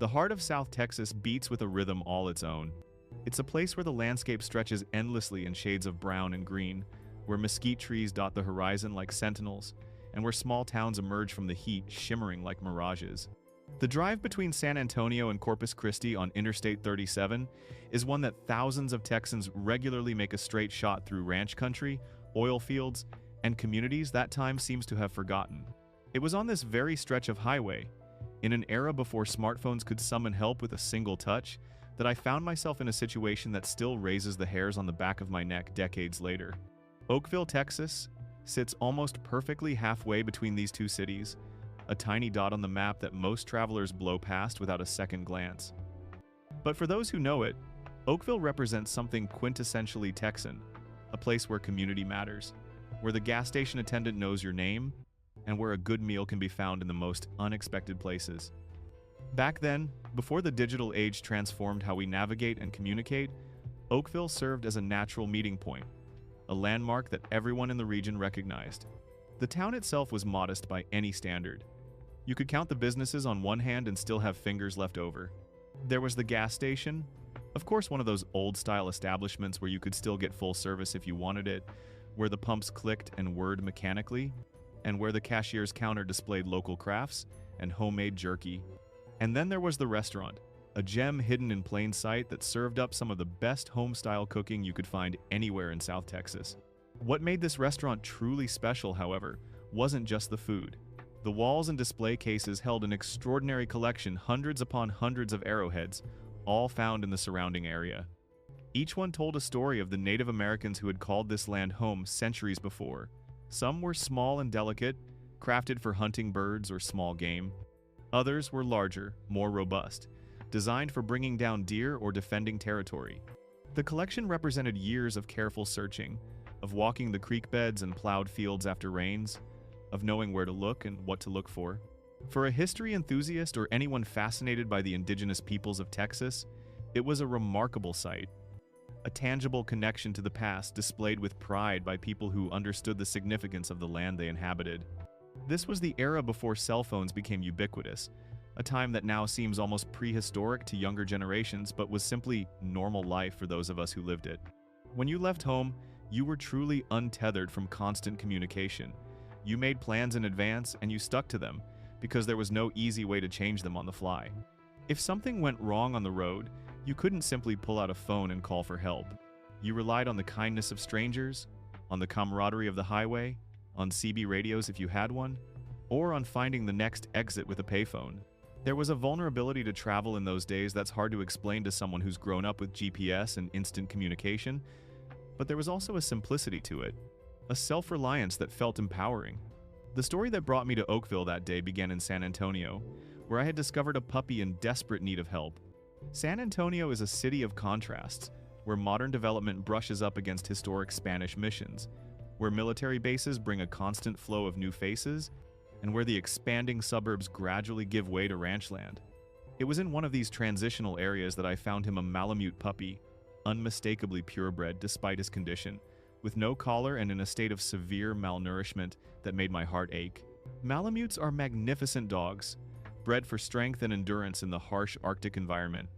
The heart of South Texas beats with a rhythm all its own. It's a place where the landscape stretches endlessly in shades of brown and green, where mesquite trees dot the horizon like sentinels, and where small towns emerge from the heat shimmering like mirages. The drive between San Antonio and Corpus Christi on Interstate 37 is one that thousands of Texans regularly make a straight shot through ranch country, oil fields, and communities that time seems to have forgotten. It was on this very stretch of highway, in an era before smartphones could summon help with a single touch, that I found myself in a situation that still raises the hairs on the back of my neck decades later. Oakville, Texas, sits almost perfectly halfway between these two cities, a tiny dot on the map that most travelers blow past without a second glance. But for those who know it, Oakville represents something quintessentially Texan, a place where community matters, where the gas station attendant knows your name, and where a good meal can be found in the most unexpected places. Back then, before the digital age transformed how we navigate and communicate, Oakville served as a natural meeting point, a landmark that everyone in the region recognized. The town itself was modest by any standard. You could count the businesses on one hand and still have fingers left over. There was the gas station, of course one of those old-style establishments where you could still get full service if you wanted it, where the pumps clicked and whirred mechanically, and where the cashier's counter displayed local crafts and homemade jerky. And then there was the restaurant, a gem hidden in plain sight that served up some of the best home-style cooking you could find anywhere in South Texas. What made this restaurant truly special, however, wasn't just the food. The walls and display cases held an extraordinary collection, hundreds upon hundreds of arrowheads, all found in the surrounding area. Each one told a story of the Native Americans who had called this land home centuries before. Some were small and delicate, crafted for hunting birds or small game. Others were larger, more robust, designed for bringing down deer or defending territory. The collection represented years of careful searching, of walking the creek beds and plowed fields after rains, of knowing where to look and what to look for. For a history enthusiast or anyone fascinated by the indigenous peoples of Texas, it was a remarkable sight. A tangible connection to the past displayed with pride by people who understood the significance of the land they inhabited. This was the era before cell phones became ubiquitous, a time that now seems almost prehistoric to younger generations but was simply normal life for those of us who lived it. When you left home, you were truly untethered from constant communication. You made plans in advance and you stuck to them, because there was no easy way to change them on the fly. If something went wrong on the road, you couldn't simply pull out a phone and call for help. You relied on the kindness of strangers, on the camaraderie of the highway, on CB radios if you had one, or on finding the next exit with a payphone. There was a vulnerability to travel in those days that's hard to explain to someone who's grown up with GPS and instant communication, but there was also a simplicity to it, a self-reliance that felt empowering. The story that brought me to Oakville that day began in San Antonio, where I had discovered a puppy in desperate need of help. San Antonio is a city of contrasts, where modern development brushes up against historic Spanish missions, where military bases bring a constant flow of new faces, and where the expanding suburbs gradually give way to ranch land. It was in one of these transitional areas that I found him a Malamute puppy, unmistakably purebred despite his condition, with no collar and in a state of severe malnourishment that made my heart ache. Malamutes are magnificent dogs, bred for strength and endurance in the harsh Arctic environment.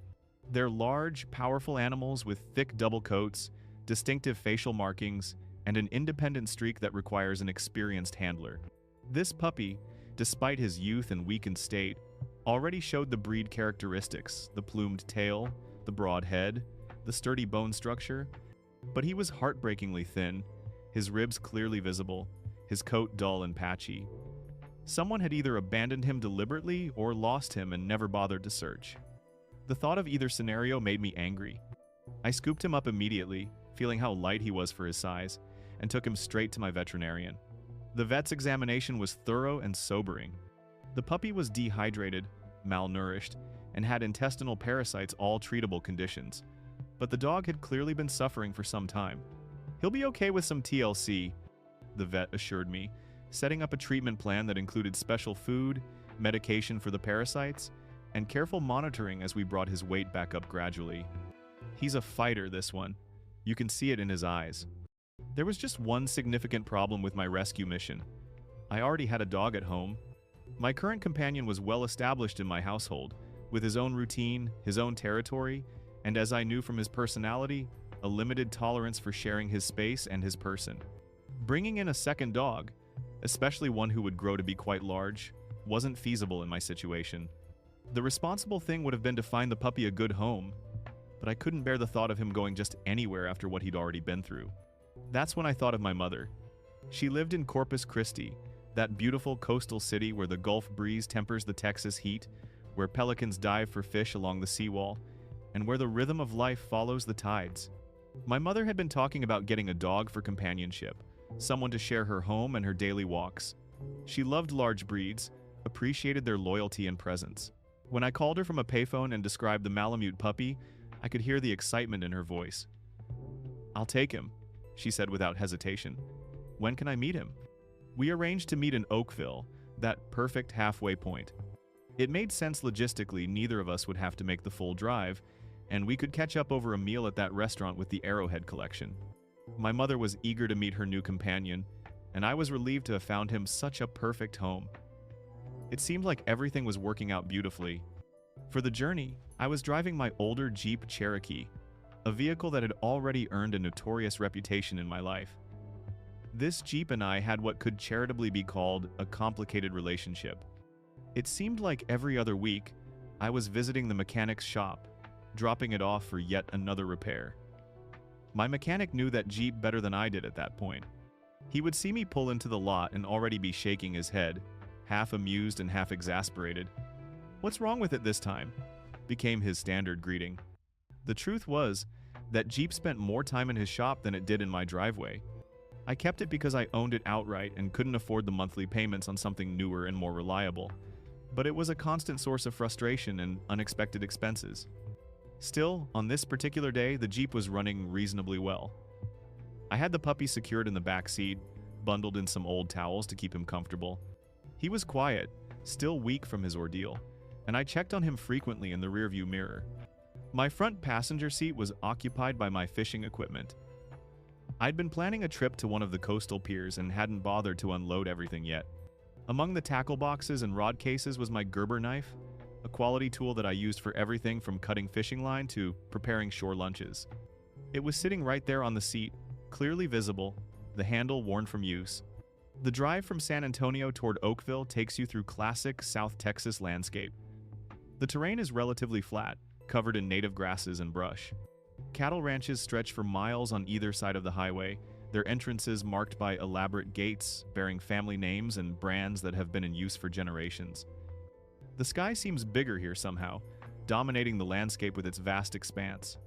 They're large, powerful animals with thick double coats, distinctive facial markings, and an independent streak that requires an experienced handler. This puppy, despite his youth and weakened state, already showed the breed characteristics, the plumed tail, the broad head, the sturdy bone structure, but he was heartbreakingly thin, his ribs clearly visible, his coat dull and patchy. Someone had either abandoned him deliberately or lost him and never bothered to search. The thought of either scenario made me angry. I scooped him up immediately, feeling how light he was for his size, and took him straight to my veterinarian. The vet's examination was thorough and sobering. The puppy was dehydrated, malnourished, and had intestinal parasites, all treatable conditions. But the dog had clearly been suffering for some time. He'll be okay with some TLC, the vet assured me, setting up a treatment plan that included special food, medication for the parasites, and careful monitoring as we brought his weight back up gradually. He's a fighter, this one. You can see it in his eyes. There was just one significant problem with my rescue mission. I already had a dog at home. My current companion was well established in my household, with his own routine, his own territory, and as I knew from his personality, a limited tolerance for sharing his space and his person. Bringing in a second dog, especially one who would grow to be quite large, wasn't feasible in my situation. The responsible thing would have been to find the puppy a good home, but I couldn't bear the thought of him going just anywhere after what he'd already been through. That's when I thought of my mother. She lived in Corpus Christi, that beautiful coastal city where the Gulf breeze tempers the Texas heat, where pelicans dive for fish along the seawall, and where the rhythm of life follows the tides. My mother had been talking about getting a dog for companionship, someone to share her home and her daily walks. She loved large breeds, appreciated their loyalty and presence. When I called her from a payphone and described the Malamute puppy, I could hear the excitement in her voice. "I'll take him," she said without hesitation. "When can I meet him?" We arranged to meet in Oakville, that perfect halfway point. It made sense logistically, neither of us would have to make the full drive, and we could catch up over a meal at that restaurant with the Arrowhead collection. My mother was eager to meet her new companion, and I was relieved to have found him such a perfect home. It seemed like everything was working out beautifully. For the journey, I was driving my older Jeep Cherokee, a vehicle that had already earned a notorious reputation in my life. This Jeep and I had what could charitably be called a complicated relationship. It seemed like every other week, I was visiting the mechanic's shop, dropping it off for yet another repair. My mechanic knew that Jeep better than I did at that point. He would see me pull into the lot and already be shaking his head, half amused and half exasperated. "What's wrong with it this time?" became his standard greeting. The truth was that Jeep spent more time in his shop than it did in my driveway. I kept it because I owned it outright and couldn't afford the monthly payments on something newer and more reliable. But it was a constant source of frustration and unexpected expenses. Still, on this particular day, the Jeep was running reasonably well. I had the puppy secured in the back seat, bundled in some old towels to keep him comfortable. He was quiet, still weak from his ordeal, and I checked on him frequently in the rearview mirror. My front passenger seat was occupied by my fishing equipment. I'd been planning a trip to one of the coastal piers and hadn't bothered to unload everything yet. Among the tackle boxes and rod cases was my Gerber knife, a quality tool that I used for everything from cutting fishing line to preparing shore lunches. It was sitting right there on the seat, clearly visible, the handle worn from use. The drive from San Antonio toward Oakville takes you through classic South Texas landscape. The terrain is relatively flat, covered in native grasses and brush. Cattle ranches stretch for miles on either side of the highway, their entrances marked by elaborate gates bearing family names and brands that have been in use for generations. The sky seems bigger here somehow, dominating the landscape with its vast expanse.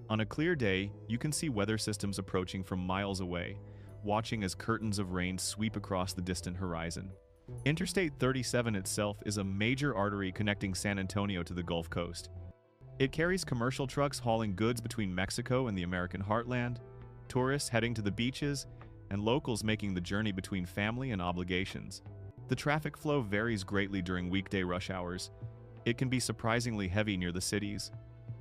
On a clear day, you can see weather systems approaching from miles away, watching as curtains of rain sweep across the distant horizon. Interstate 37 itself is a major artery connecting San Antonio to the Gulf Coast. It carries commercial trucks hauling goods between Mexico and the American heartland, tourists heading to the beaches, and locals making the journey between family and obligations. The traffic flow varies greatly during weekday rush hours. It can be surprisingly heavy near the cities.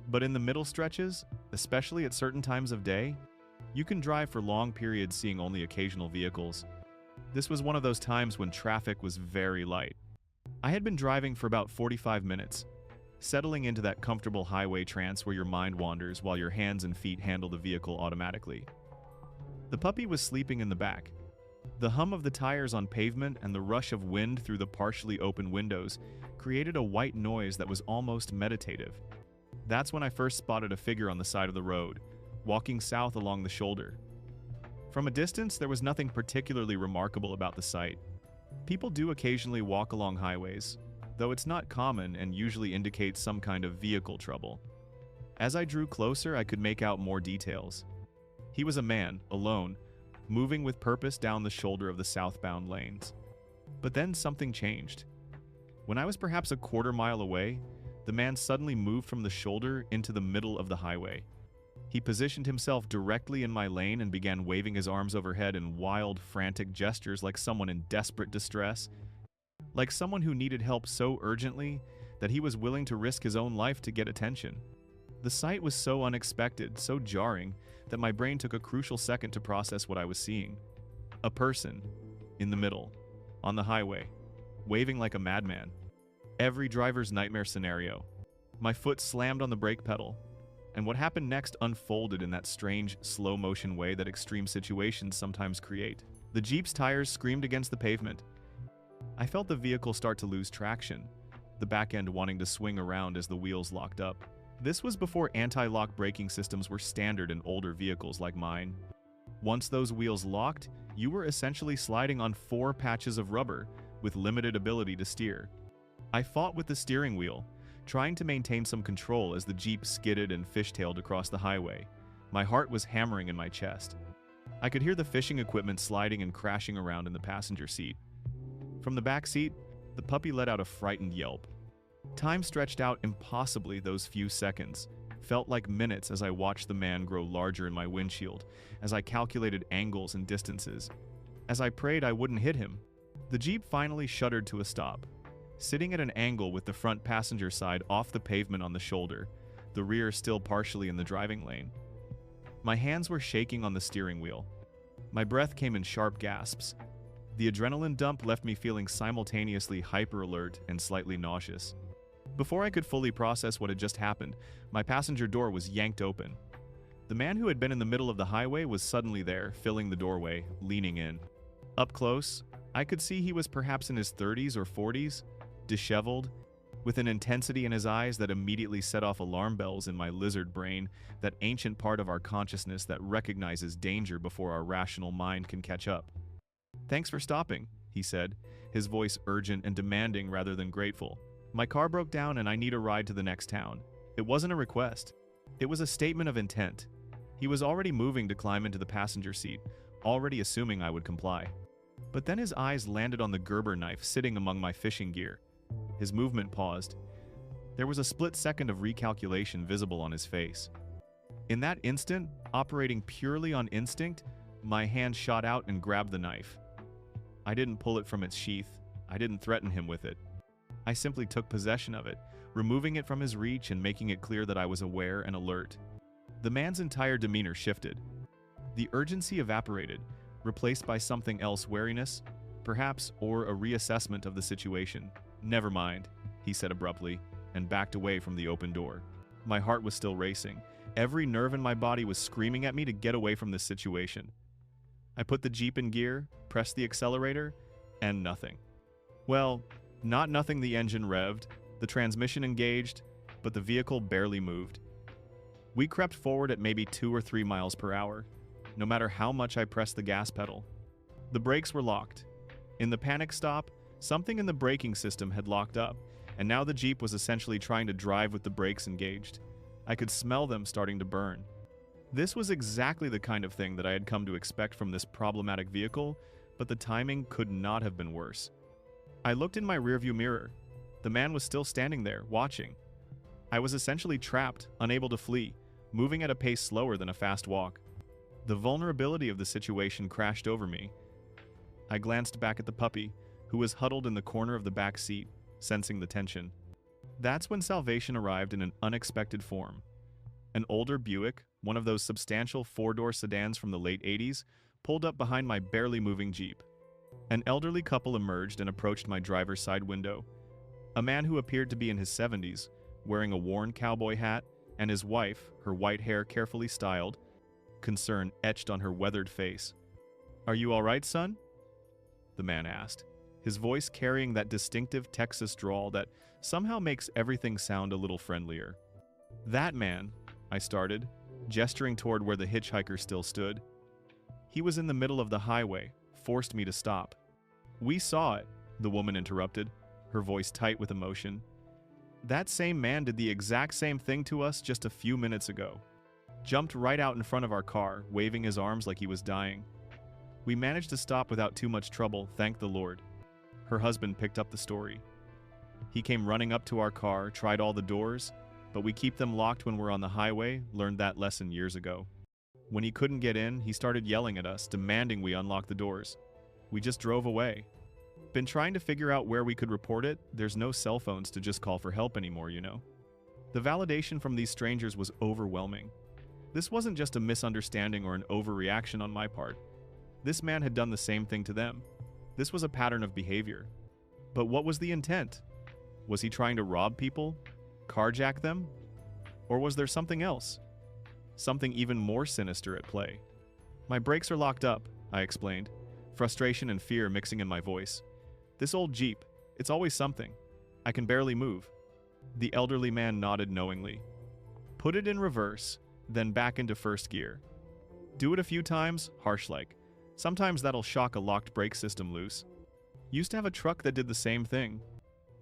But in the middle stretches, especially at certain times of day, you can drive for long periods seeing only occasional vehicles. This was one of those times when traffic was very light. I had been driving for about 45 minutes, settling into that comfortable highway trance where your mind wanders while your hands and feet handle the vehicle automatically. The puppy was sleeping in the back. The hum of the tires on pavement and the rush of wind through the partially open windows created a white noise that was almost meditative. That's when I first spotted a figure on the side of the road, walking south along the shoulder. From a distance, there was nothing particularly remarkable about the sight. People do occasionally walk along highways, though it's not common and usually indicates some kind of vehicle trouble. As I drew closer, I could make out more details. He was a man, alone, moving with purpose down the shoulder of the southbound lanes. But then something changed. When I was perhaps a quarter mile away, the man suddenly moved from the shoulder into the middle of the highway. He positioned himself directly in my lane and began waving his arms overhead in wild, frantic gestures like someone in desperate distress, like someone who needed help so urgently that he was willing to risk his own life to get attention. The sight was so unexpected, so jarring, that my brain took a crucial second to process what I was seeing. A person, in the middle, on the highway, waving like a madman. Every driver's nightmare scenario. My foot slammed on the brake pedal, and what happened next unfolded in that strange, slow-motion way that extreme situations sometimes create. The Jeep's tires screamed against the pavement. I felt the vehicle start to lose traction, the back end wanting to swing around as the wheels locked up. This was before anti-lock braking systems were standard in older vehicles like mine. Once those wheels locked, you were essentially sliding on 4 patches of rubber with limited ability to steer. I fought with the steering wheel, trying to maintain some control as the Jeep skidded and fishtailed across the highway. My heart was hammering in my chest. I could hear the fishing equipment sliding and crashing around in the passenger seat. From the back seat, the puppy let out a frightened yelp. Time stretched out impossibly those few seconds. Felt like minutes as I watched the man grow larger in my windshield, as I calculated angles and distances. As I prayed I wouldn't hit him. The Jeep finally shuddered to a stop, sitting at an angle with the front passenger side off the pavement on the shoulder, the rear still partially in the driving lane. My hands were shaking on the steering wheel. My breath came in sharp gasps. The adrenaline dump left me feeling simultaneously hyper-alert and slightly nauseous. Before I could fully process what had just happened, my passenger door was yanked open. The man who had been in the middle of the highway was suddenly there, filling the doorway, leaning in. Up close, I could see he was perhaps in his 30s or 40s, disheveled, with an intensity in his eyes that immediately set off alarm bells in my lizard brain, that ancient part of our consciousness that recognizes danger before our rational mind can catch up. "Thanks for stopping," he said, his voice urgent and demanding rather than grateful. "My car broke down and I need a ride to the next town." It wasn't a request. It was a statement of intent. He was already moving to climb into the passenger seat, already assuming I would comply. But then his eyes landed on the Gerber knife sitting among my fishing gear. His movement paused. There was a split second of recalculation visible on his face. In that instant, operating purely on instinct, my hand shot out and grabbed the knife. I didn't pull it from its sheath. I didn't threaten him with it. I simply took possession of it, removing it from his reach and making it clear that I was aware and alert. The man's entire demeanor shifted. The urgency evaporated, replaced by something else, wariness, perhaps, or a reassessment of the situation. "Never mind," he said abruptly, and backed away from the open door. My heart was still racing. Every nerve in my body was screaming at me to get away from this situation. I put the Jeep in gear, pressed the accelerator, and nothing. Well, not nothing. The engine revved, the transmission engaged, but the vehicle barely moved. We crept forward at maybe 2 or 3 miles per hour, no matter how much I pressed the gas pedal. The brakes were locked. In the panic stop, something in the braking system had locked up, and now the Jeep was essentially trying to drive with the brakes engaged. I could smell them starting to burn. This was exactly the kind of thing that I had come to expect from this problematic vehicle, but the timing could not have been worse. I looked in my rearview mirror. The man was still standing there, watching. I was essentially trapped, unable to flee, moving at a pace slower than a fast walk. The vulnerability of the situation crashed over me. I glanced back at the puppy, who was huddled in the corner of the back seat, sensing the tension. That's when salvation arrived in an unexpected form. An older Buick, one of those substantial 4-door sedans from the late 80s, pulled up behind my barely moving Jeep. An elderly couple emerged and approached my driver's side window. A man who appeared to be in his 70s, wearing a worn cowboy hat, and his wife, her white hair carefully styled, concern etched on her weathered face. "Are you all right, son?" the man asked, his voice carrying that distinctive Texas drawl that somehow makes everything sound a little friendlier. "That man," I started, gesturing toward where the hitchhiker still stood. "He was in the middle of the highway, forced me to stop." "We saw it," the woman interrupted, her voice tight with emotion. "That same man did the exact same thing to us just a few minutes ago. Jumped right out in front of our car, waving his arms like he was dying. We managed to stop without too much trouble, thank the Lord." Her husband picked up the story. "He came running up to our car, tried all the doors, but we keep them locked when we're on the highway, learned that lesson years ago. When he couldn't get in, he started yelling at us, demanding we unlock the doors. We just drove away. Been trying to figure out where we could report it. There's no cell phones to just call for help anymore, you know." The validation from these strangers was overwhelming. This wasn't just a misunderstanding or an overreaction on my part. This man had done the same thing to them. This was a pattern of behavior. But what was the intent? Was he trying to rob people? Carjack them? Or was there something else? Something even more sinister at play. My brakes are locked up, I explained, frustration and fear mixing in my voice. This old Jeep, it's always something. I can barely move. The elderly man nodded knowingly. Put it in reverse, then back into first gear. Do it a few times, harsh-like. Sometimes that'll shock a locked brake system loose. Used to have a truck that did the same thing.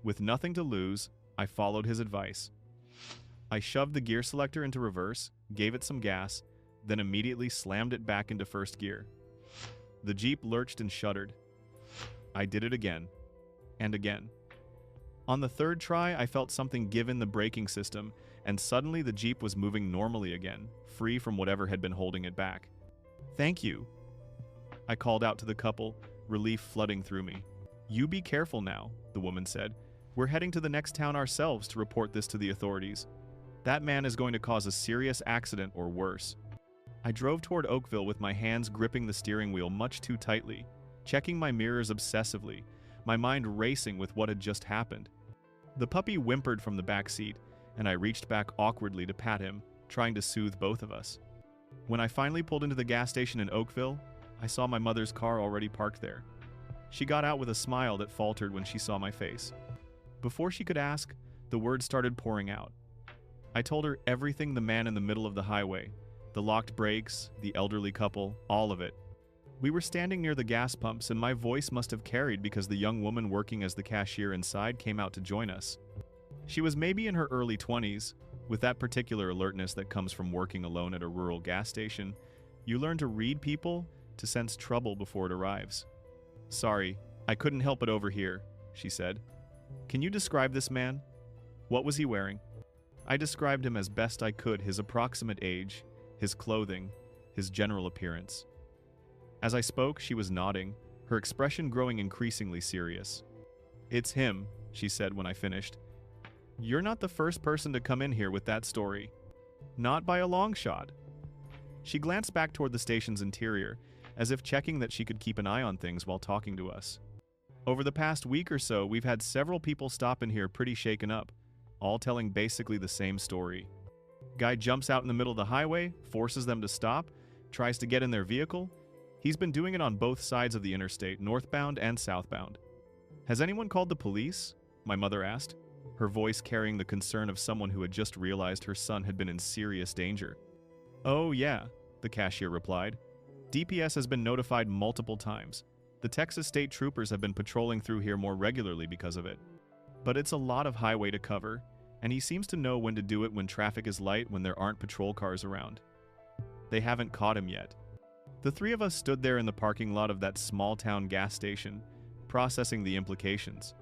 With nothing to lose, I followed his advice. I shoved the gear selector into reverse, gave it some gas, then immediately slammed it back into first gear. The Jeep lurched and shuddered. I did it again, and again. On the third try, I felt something give in the braking system, and suddenly the Jeep was moving normally again, free from whatever had been holding it back. Thank you, I called out to the couple, relief flooding through me. You be careful now, the woman said. We're heading to the next town ourselves to report this to the authorities. That man is going to cause a serious accident or worse. I drove toward Oakville with my hands gripping the steering wheel much too tightly, checking my mirrors obsessively, my mind racing with what had just happened. The puppy whimpered from the back seat, and I reached back awkwardly to pat him, trying to soothe both of us. When I finally pulled into the gas station in Oakville, I saw my mother's car already parked there. She got out with a smile that faltered when she saw my face. Before she could ask, the words started pouring out. I told her everything: the man in the middle of the highway, the locked brakes, the elderly couple, all of it. We were standing near the gas pumps, and my voice must have carried because the young woman working as the cashier inside came out to join us. She was maybe in her early 20s. With that particular alertness that comes from working alone at a rural gas station, you learn to read people, to sense trouble before it arrives. Sorry, I couldn't help it over here, she said. Can you describe this man? What was he wearing? I described him as best I could, his approximate age, his clothing, his general appearance. As I spoke, she was nodding, her expression growing increasingly serious. It's him, she said when I finished. You're not the first person to come in here with that story. Not by a long shot. She glanced back toward the station's interior, as if checking that she could keep an eye on things while talking to us. Over the past week or so, we've had several people stop in here pretty shaken up, all telling basically the same story. Guy jumps out in the middle of the highway, forces them to stop, tries to get in their vehicle. He's been doing it on both sides of the interstate, northbound and southbound. Has anyone called the police? My mother asked, her voice carrying the concern of someone who had just realized her son had been in serious danger. Oh yeah, the cashier replied. DPS has been notified multiple times. The Texas State Troopers have been patrolling through here more regularly because of it. But it's a lot of highway to cover, and he seems to know when to do it when traffic is light, when there aren't patrol cars around. They haven't caught him yet. The three of us stood there in the parking lot of that small-town gas station, processing the implications.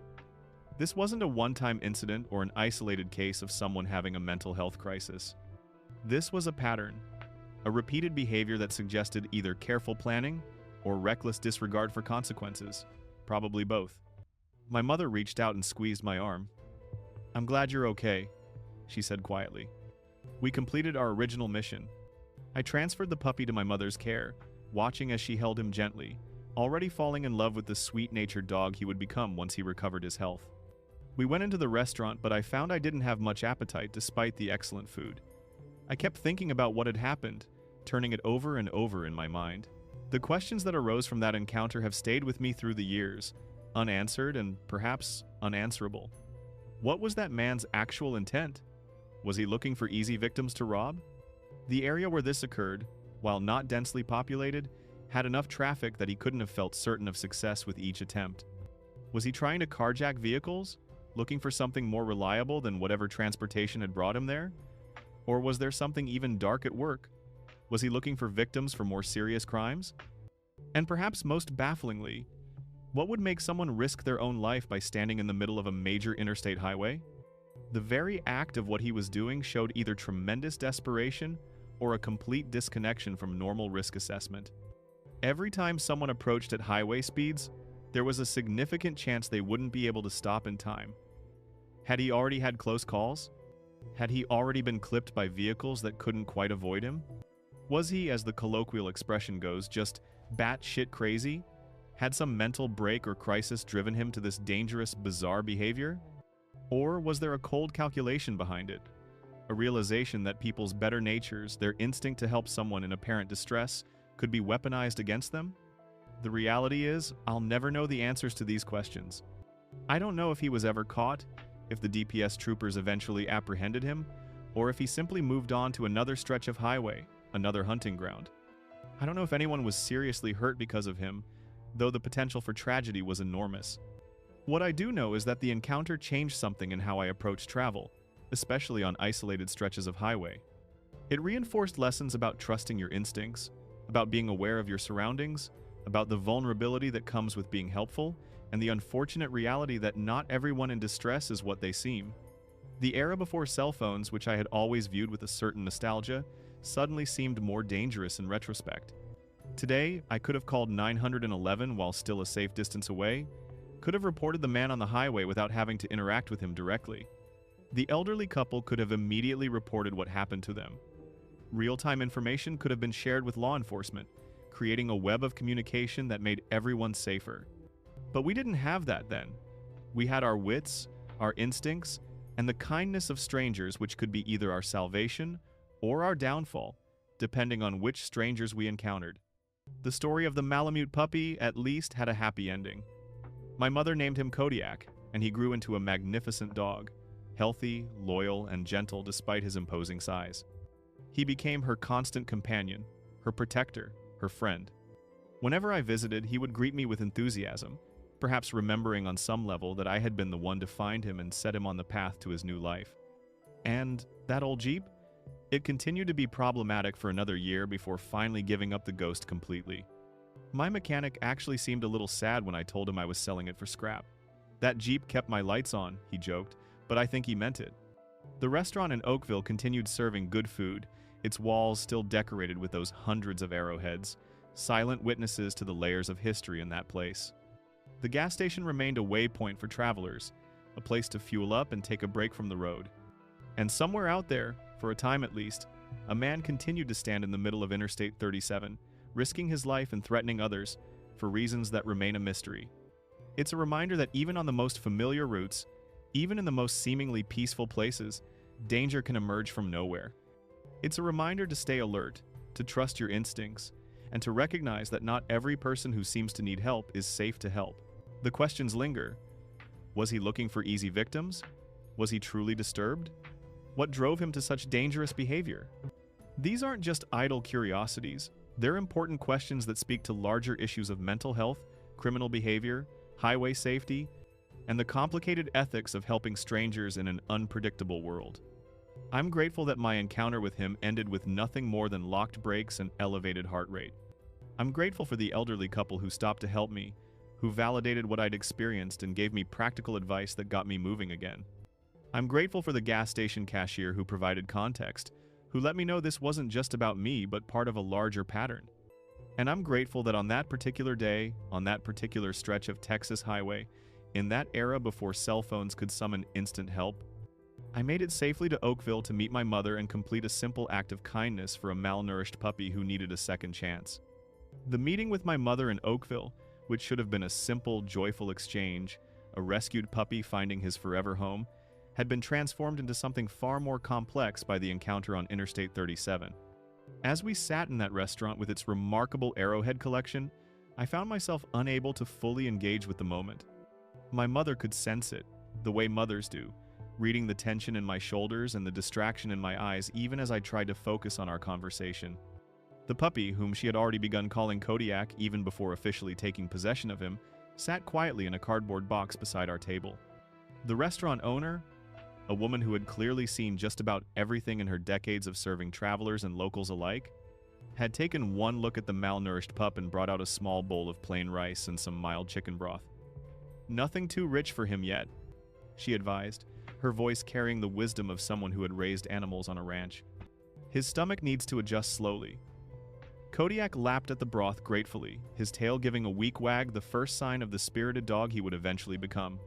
This wasn't a one-time incident or an isolated case of someone having a mental health crisis. This was a pattern, a repeated behavior that suggested either careful planning or reckless disregard for consequences, probably both. My mother reached out and squeezed my arm. I'm glad you're okay, she said quietly. We completed our original mission. I transferred the puppy to my mother's care, watching as she held him gently, already falling in love with the sweet-natured dog he would become once he recovered his health. We went into the restaurant, but I found I didn't have much appetite despite the excellent food. I kept thinking about what had happened, turning it over and over in my mind. The questions that arose from that encounter have stayed with me through the years, unanswered and perhaps unanswerable. What was that man's actual intent? Was he looking for easy victims to rob? The area where this occurred, while not densely populated, had enough traffic that he couldn't have felt certain of success with each attempt. Was he trying to carjack vehicles, looking for something more reliable than whatever transportation had brought him there? Or was there something even dark at work? Was he looking for victims for more serious crimes? And perhaps most bafflingly, what would make someone risk their own life by standing in the middle of a major interstate highway? The very act of what he was doing showed either tremendous desperation or a complete disconnection from normal risk assessment. Every time someone approached at highway speeds, there was a significant chance they wouldn't be able to stop in time. Had he already had close calls? Had he already been clipped by vehicles that couldn't quite avoid him? Was he, as the colloquial expression goes, just batshit crazy? Had some mental break or crisis driven him to this dangerous, bizarre behavior? Or was there a cold calculation behind it? A realization that people's better natures, their instinct to help someone in apparent distress, could be weaponized against them? The reality is, I'll never know the answers to these questions. I don't know if he was ever caught, if the DPS troopers eventually apprehended him, or if he simply moved on to another stretch of highway, another hunting ground. I don't know if anyone was seriously hurt because of him, though the potential for tragedy was enormous. What I do know is that the encounter changed something in how I approach travel, especially on isolated stretches of highway. It reinforced lessons about trusting your instincts, about being aware of your surroundings, about the vulnerability that comes with being helpful, and the unfortunate reality that not everyone in distress is what they seem. The era before cell phones, which I had always viewed with a certain nostalgia, suddenly seemed more dangerous in retrospect. Today, I could have called 911 while still a safe distance away, could have reported the man on the highway without having to interact with him directly. The elderly couple could have immediately reported what happened to them. Real-time information could have been shared with law enforcement, creating a web of communication that made everyone safer. But we didn't have that then. We had our wits, our instincts, and the kindness of strangers, which could be either our salvation or our downfall, depending on which strangers we encountered. The story of the Malamute puppy at least had a happy ending. My mother named him Kodiak, and he grew into a magnificent dog, healthy, loyal, and gentle despite his imposing size. He became her constant companion, her protector, her friend. Whenever I visited, he would greet me with enthusiasm, perhaps remembering on some level that I had been the one to find him and set him on the path to his new life. And that old Jeep? It continued to be problematic for another year before finally giving up the ghost completely. My mechanic actually seemed a little sad when I told him I was selling it for scrap. That Jeep kept my lights on, he joked, but I think he meant it. The restaurant in Oakville continued serving good food, its walls still decorated with those hundreds of arrowheads, silent witnesses to the layers of history in that place. The gas station remained a waypoint for travelers, a place to fuel up and take a break from the road. And somewhere out there, for a time at least, a man continued to stand in the middle of Interstate 37, risking his life and threatening others, for reasons that remain a mystery. It's a reminder that even on the most familiar routes, even in the most seemingly peaceful places, danger can emerge from nowhere. It's a reminder to stay alert, to trust your instincts, and to recognize that not every person who seems to need help is safe to help. The questions linger. Was he looking for easy victims? Was he truly disturbed? What drove him to such dangerous behavior? These aren't just idle curiosities. They're important questions that speak to larger issues of mental health, criminal behavior, highway safety, and the complicated ethics of helping strangers in an unpredictable world. I'm grateful that my encounter with him ended with nothing more than locked brakes and elevated heart rate. I'm grateful for the elderly couple who stopped to help me, who validated what I'd experienced and gave me practical advice that got me moving again. I'm grateful for the gas station cashier who provided context, who let me know this wasn't just about me but part of a larger pattern. And I'm grateful that on that particular day, on that particular stretch of Texas highway, in that era before cell phones could summon instant help, I made it safely to Oakville to meet my mother and complete a simple act of kindness for a malnourished puppy who needed a second chance. The meeting with my mother in Oakville, which should have been a simple, joyful exchange, a rescued puppy finding his forever home, had been transformed into something far more complex by the encounter on Interstate 37. As we sat in that restaurant with its remarkable arrowhead collection, I found myself unable to fully engage with the moment. My mother could sense it, the way mothers do, reading the tension in my shoulders and the distraction in my eyes even as I tried to focus on our conversation. The puppy, whom she had already begun calling Kodiak even before officially taking possession of him, sat quietly in a cardboard box beside our table. The restaurant owner, a woman who had clearly seen just about everything in her decades of serving travelers and locals alike, had taken one look at the malnourished pup and brought out a small bowl of plain rice and some mild chicken broth. "Nothing too rich for him yet," she advised, her voice carrying the wisdom of someone who had raised animals on a ranch. "His stomach needs to adjust slowly." Kodiak lapped at the broth gratefully, his tail giving a weak wag, the first sign of the spirited dog he would eventually become.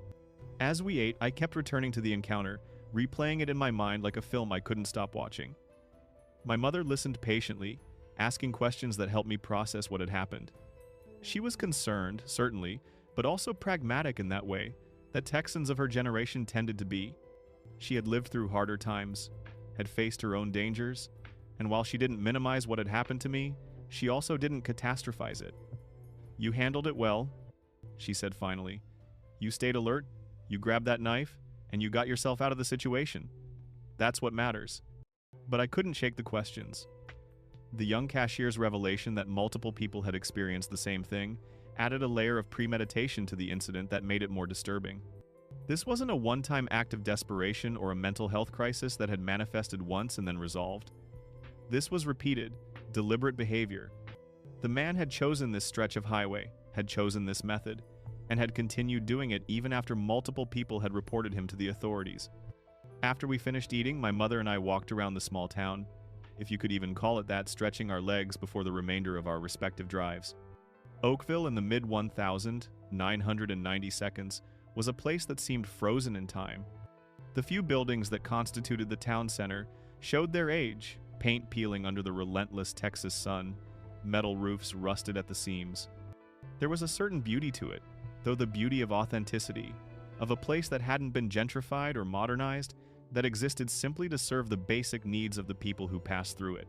As we ate, I kept returning to the encounter, replaying it in my mind like a film I couldn't stop watching. My mother listened patiently, asking questions that helped me process what had happened. She was concerned, certainly, but also pragmatic in that way, that Texans of her generation tended to be. She had lived through harder times, had faced her own dangers, and while she didn't minimize what had happened to me, she also didn't catastrophize it. "You handled it well," she said finally. "You stayed alert, you grabbed that knife, and you got yourself out of the situation. That's what matters." But I couldn't shake the questions. The young cashier's revelation that multiple people had experienced the same thing added a layer of premeditation to the incident that made it more disturbing. This wasn't a one-time act of desperation or a mental health crisis that had manifested once and then resolved. This was repeated, deliberate behavior. The man had chosen this stretch of highway, had chosen this method, and had continued doing it even after multiple people had reported him to the authorities. After we finished eating, my mother and I walked around the small town, if you could even call it that, stretching our legs before the remainder of our respective drives. Oakville in the mid-1990s was a place that seemed frozen in time. The few buildings that constituted the town center showed their age, paint peeling under the relentless Texas sun, metal roofs rusted at the seams. There was a certain beauty to it, though the beauty of authenticity, of a place that hadn't been gentrified or modernized, that existed simply to serve the basic needs of the people who passed through it.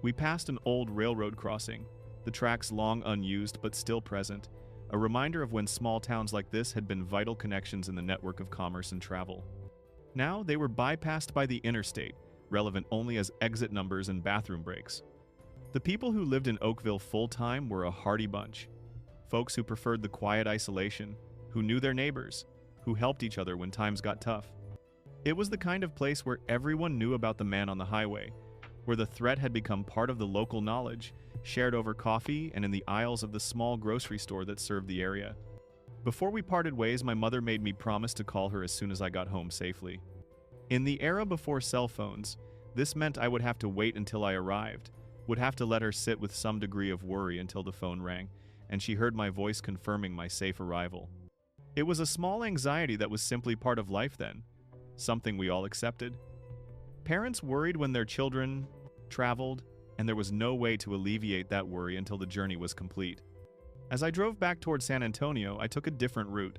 We passed an old railroad crossing, the tracks long unused but still present, a reminder of when small towns like this had been vital connections in the network of commerce and travel. Now they were bypassed by the Interstate, relevant only as exit numbers and bathroom breaks. The people who lived in Oakville full-time were a hardy bunch. Folks who preferred the quiet isolation, who knew their neighbors, who helped each other when times got tough. It was the kind of place where everyone knew about the man on the highway, where the threat had become part of the local knowledge, shared over coffee and in the aisles of the small grocery store that served the area. Before we parted ways, my mother made me promise to call her as soon as I got home safely. In the era before cell phones, this meant I would have to wait until I arrived, would have to let her sit with some degree of worry until the phone rang, and she heard my voice confirming my safe arrival. It was a small anxiety that was simply part of life then, something we all accepted. Parents worried when their children traveled, and there was no way to alleviate that worry until the journey was complete. As I drove back toward San Antonio, I took a different route.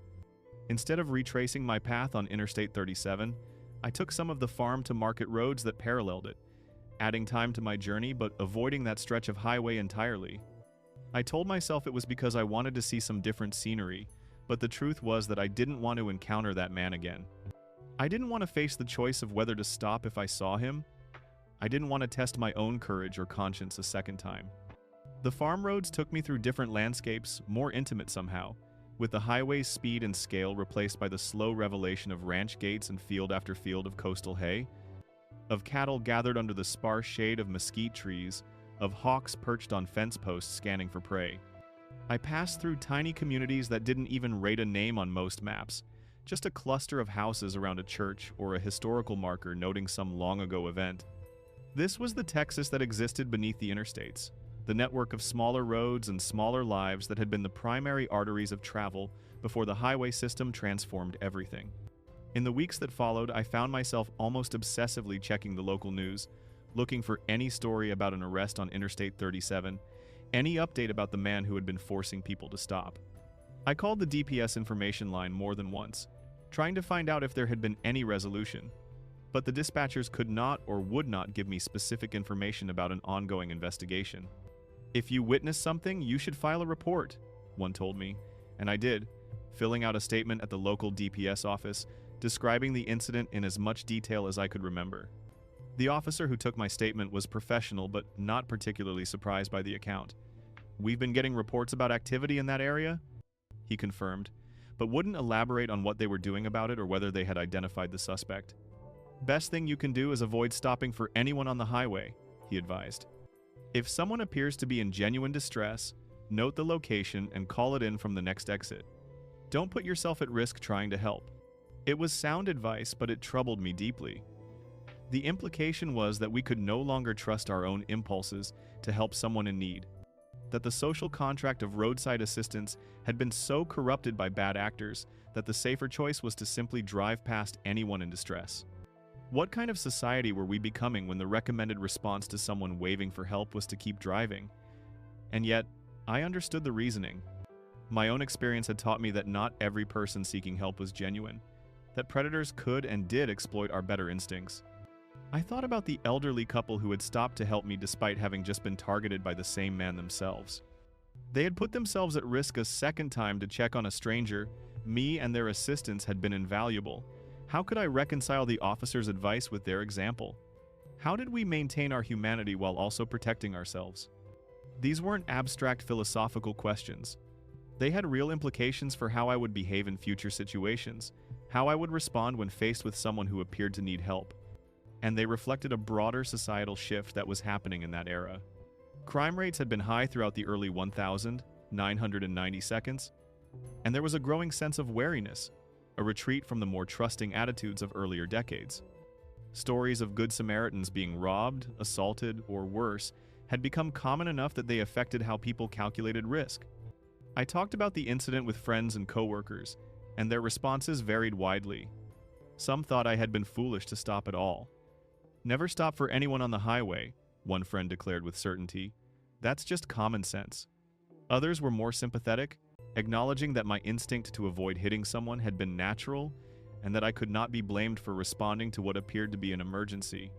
Instead of retracing my path on Interstate 37, I took some of the farm-to-market roads that paralleled it, adding time to my journey but avoiding that stretch of highway entirely. I told myself it was because I wanted to see some different scenery, but the truth was that I didn't want to encounter that man again. I didn't want to face the choice of whether to stop if I saw him. I didn't want to test my own courage or conscience a second time. The farm roads took me through different landscapes, more intimate somehow, with the highway's speed and scale replaced by the slow revelation of ranch gates and field after field of coastal hay, of cattle gathered under the sparse shade of mesquite trees, of hawks perched on fence posts scanning for prey. I passed through tiny communities that didn't even rate a name on most maps, just a cluster of houses around a church or a historical marker noting some long-ago event. This was the Texas that existed beneath the interstates, the network of smaller roads and smaller lives that had been the primary arteries of travel before the highway system transformed everything. In the weeks that followed, I found myself almost obsessively checking the local news, looking for any story about an arrest on Interstate 37, any update about the man who had been forcing people to stop. I called the DPS information line more than once, trying to find out if there had been any resolution, but the dispatchers could not or would not give me specific information about an ongoing investigation. "If you witness something, you should file a report," one told me, and I did, filling out a statement at the local DPS office, describing the incident in as much detail as I could remember. The officer who took my statement was professional but not particularly surprised by the account. "We've been getting reports about activity in that area," he confirmed, but wouldn't elaborate on what they were doing about it or whether they had identified the suspect. "Best thing you can do is avoid stopping for anyone on the highway," he advised. "If someone appears to be in genuine distress, note the location and call it in from the next exit. Don't put yourself at risk trying to help." It was sound advice, but it troubled me deeply. The implication was that we could no longer trust our own impulses to help someone in need, that the social contract of roadside assistance had been so corrupted by bad actors that the safer choice was to simply drive past anyone in distress. What kind of society were we becoming when the recommended response to someone waving for help was to keep driving? And yet, I understood the reasoning. My own experience had taught me that not every person seeking help was genuine, that predators could and did exploit our better instincts. I thought about the elderly couple who had stopped to help me despite having just been targeted by the same man themselves. They had put themselves at risk a second time to check on a stranger. Me and their assistance had been invaluable. How could I reconcile the officer's advice with their example? How did we maintain our humanity while also protecting ourselves? These weren't abstract philosophical questions. They had real implications for how I would behave in future situations, how I would respond when faced with someone who appeared to need help. And they reflected a broader societal shift that was happening in that era. Crime rates had been high throughout the early 1990 seconds, and there was a growing sense of wariness, a retreat from the more trusting attitudes of earlier decades. Stories of Good Samaritans being robbed, assaulted, or worse had become common enough that they affected how people calculated risk. I talked about the incident with friends and coworkers, and their responses varied widely. Some thought I had been foolish to stop at all. "Never stop for anyone on the highway," one friend declared with certainty. "That's just common sense." Others were more sympathetic, acknowledging that my instinct to avoid hitting someone had been natural and that I could not be blamed for responding to what appeared to be an emergency.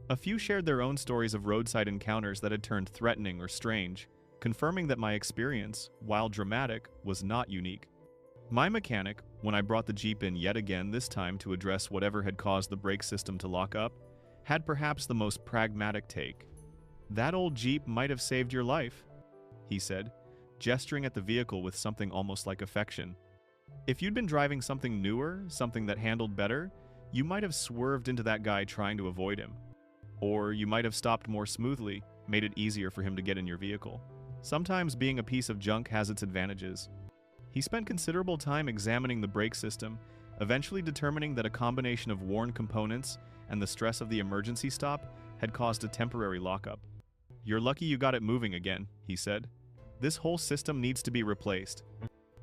A few shared their own stories of roadside encounters that had turned threatening or strange, confirming that my experience, while dramatic, was not unique. My mechanic, when I brought the Jeep in yet again, this time to address whatever had caused the brake system to lock up, had perhaps the most pragmatic take. "That old Jeep might have saved your life," he said, gesturing at the vehicle with something almost like affection. "If you'd been driving something newer, something that handled better, you might have swerved into that guy trying to avoid him. Or you might have stopped more smoothly, made it easier for him to get in your vehicle. Sometimes being a piece of junk has its advantages." He spent considerable time examining the brake system, eventually determining that a combination of worn components and the stress of the emergency stop had caused a temporary lockup. "You're lucky you got it moving again," he said. "This whole system needs to be replaced.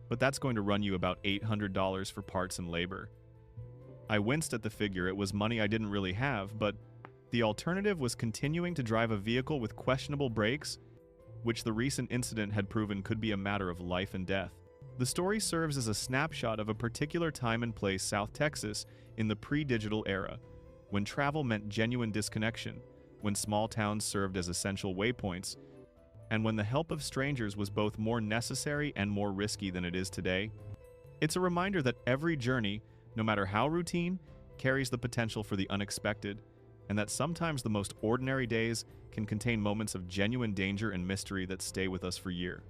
But that's going to run you about $800 for parts and labor." I winced at the figure. It was money I didn't really have, but the alternative was continuing to drive a vehicle with questionable brakes, which the recent incident had proven could be a matter of life and death. The story serves as a snapshot of a particular time and place, South Texas, in the pre-digital era, when travel meant genuine disconnection, when small towns served as essential waypoints, and when the help of strangers was both more necessary and more risky than it is today. It's a reminder that every journey, no matter how routine, carries the potential for the unexpected, and that sometimes the most ordinary days can contain moments of genuine danger and mystery that stay with us for years.